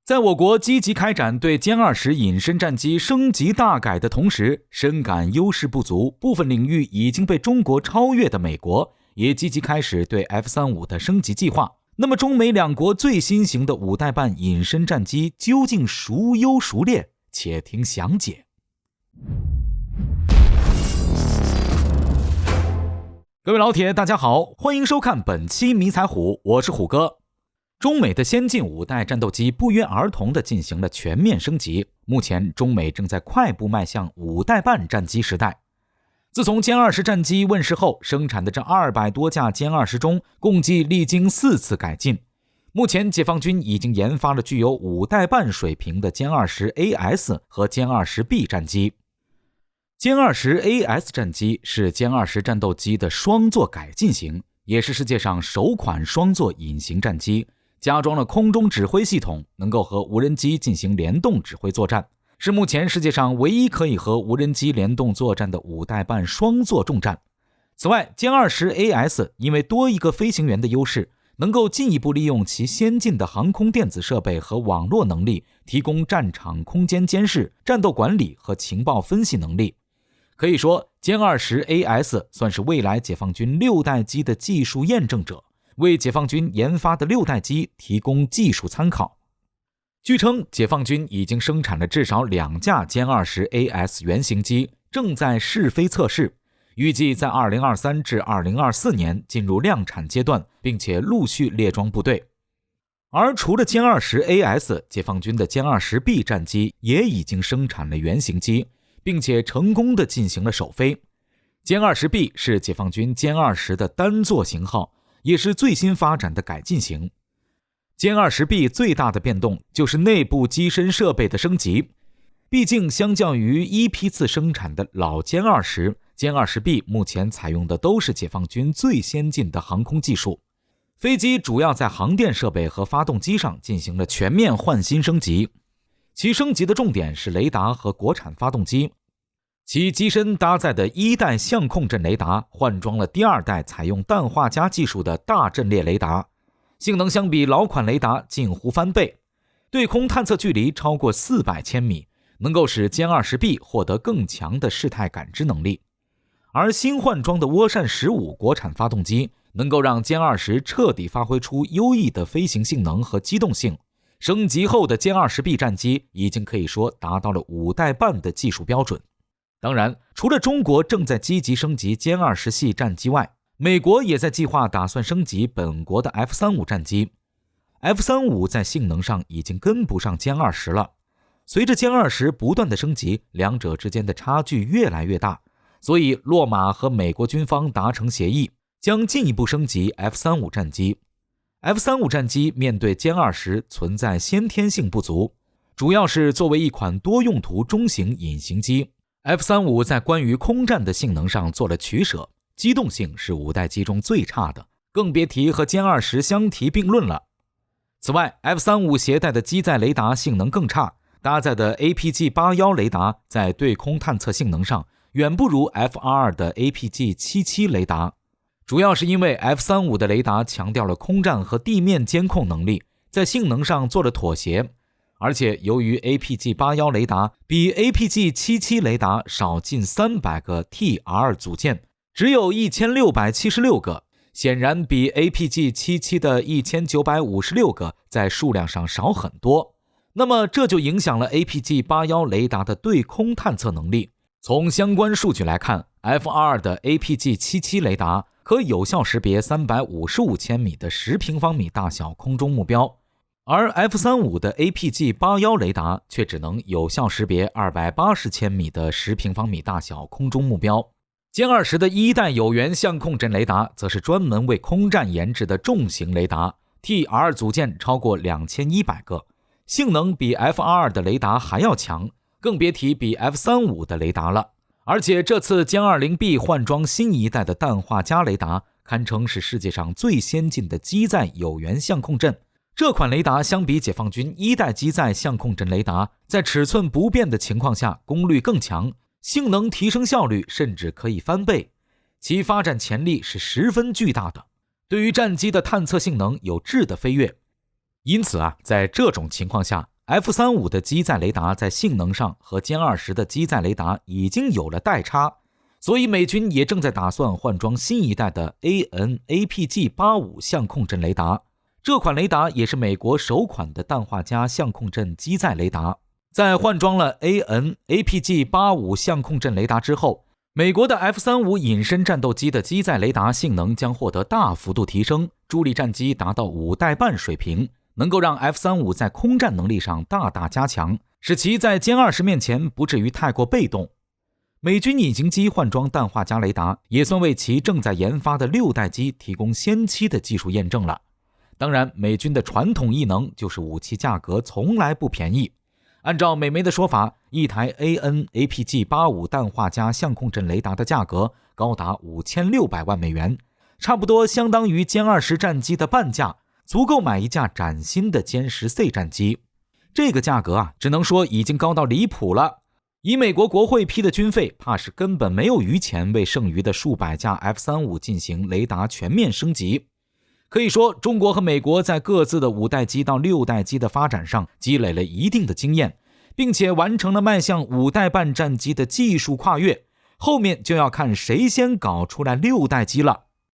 在我国积极开展对歼20隐身战机升级大改的同时，深感优势不足，部分领域已经被中国超越的美国，也积极开始对 F-35的升级计划。那么中美两国最新型的5代半隐身战机究竟孰优孰劣？且听详解。各位老铁，大家好，欢迎收看本期迷彩虎，我是虎哥。中美的先进5代战斗机不约而同地进行了全面升级，目前中美正在快步迈向5代半战机时代。自从歼20战机问世后，生产的这200多架歼20中，共计历经4次改进。目前解放军已经研发了具有5代半水平的歼20 AS 和歼20 B 战机。歼20 AS 战机是歼20战斗机的双座改进型，也是世界上首款双座隐形战机，加装了空中指挥系统，能够和无人机进行联动指挥作战，是目前世界上唯一可以和无人机联动作战的5代半双座重战。此外，歼20 AS 因为多一个飞行员的优势，能够进一步利用其先进的航空电子设备和网络能力，提供战场空间监视、战斗管理和情报分析能力。可以说，歼20 AS 算是未来解放军6代机的技术验证者，为解放军研发的6代机提供技术参考。据称，解放军已经生产了至少2架歼20 AS 原型机，正在试飞测试，预计在2023至2024年进入量产阶段，并且陆续列装部队。而除了歼20 AS， 解放军的歼20 B 战机也已经生产了原型机，并且成功地进行了首飞。歼20 B 是解放军歼20的单座型号，也是最新发展的改进型。歼20 B 最大的变动就是内部机身设备的升级，毕竟相较于一批次生产的老歼20，歼20 B 目前采用的都是解放军最先进的航空技术。飞机主要在航电设备和发动机上进行了全面换新升级，其升级的重点是雷达和国产发动机。其机身搭载的1代相控阵雷达换装了第2代采用氮化镓技术的大阵列雷达，性能相比老款雷达近乎翻倍，对空探测距离超过400千米，能够使歼20 B 获得更强的事态感知能力。而新换装的涡扇15国产发动机能够让歼20彻底发挥出优异的飞行性能和机动性，升级后的歼20 B 战机已经可以说达到了5代半的技术标准。当然，除了中国正在积极升级歼20系战机外，美国也在计划打算升级本国的 F-35战机。F-35在性能上已经跟不上歼20了，随着歼20不断的升级，两者之间的差距越来越大，所以洛马和美国军方达成协议，将进一步升级 F-35战机。F-35战机面对歼20存在先天性不足，主要是作为一款多用途中型隐形机，F-35在关于空战的性能上做了取舍，机动性是5代机中最差的，更别提和歼20相提并论了。此外， F-35携带的机载雷达性能更差，搭载的 APG-81 雷达在对空探测性能上远不如 F-22的 APG-77 雷达，主要是因为 F-35的雷达强调了空战和地面监控能力，在性能上做了妥协。而且由于 APG-81 雷达比 APG-77 雷达少近300个 TR 组件，只有1676个，显然比 APG-77 的1956个在数量上少很多。那么这就影响了 APG-81 雷达的对空探测能力。从相关数据来看， F-22的 APG-77 雷达可有效识别355千米的10平方米大小空中目标，而 F-35的 APG-81 雷达却只能有效识别280千米的10平方米大小空中目标。歼20的1代有源相控阵雷达则是专门为空战研制的重型雷达， TR 组件超过2100个，性能比 F-22的雷达还要强，更别提比 F-35的雷达了。而且这次歼 20B 换装新一代的氮化镓雷达，堪称是世界上最先进的机载有源相控阵。这款雷达相比解放军1代机载相控阵雷达，在尺寸不变的情况下功率更强，性能提升效率甚至可以翻倍，其发展潜力是十分巨大的，对于战机的探测性能有质的飞跃。因此在这种情况下 F-35的机载雷达在性能上和歼20的机载雷达已经有了代差，所以美军也正在打算换装新一代的 AN/APG-85 相控阵雷达。这款雷达也是美国首款的氮化镓相控阵机载雷达。在换装了 AN/APG-85 相控阵雷达之后，美国的 F-35隐身战斗机的机载雷达性能将获得大幅度提升，助力战机达到5代半水平，能够让 F-35在空战能力上大大加强，使其在歼20面前不至于太过被动。美军隐形机换装氮化镓雷达，也算为其正在研发的6代机提供先期的技术验证了。当然，美军的传统异能就是武器价格从来不便宜。按照美媒的说法，一台 AN/APG-85 氮化镓相控阵雷达的价格高达5600万美元，差不多相当于歼20战机的半价，足够买一架崭新的歼10C 战机。这个价格只能说已经高到离谱了。以美国国会批的军费，怕是根本没有余钱为剩余的数百架 F-35进行雷达全面升级。可以说，中国和美国在各自的5代机到6代机的发展上积累了一定的经验，并且完成了迈向5代半战机的技术跨越，后面就要看谁先搞出来6代机了。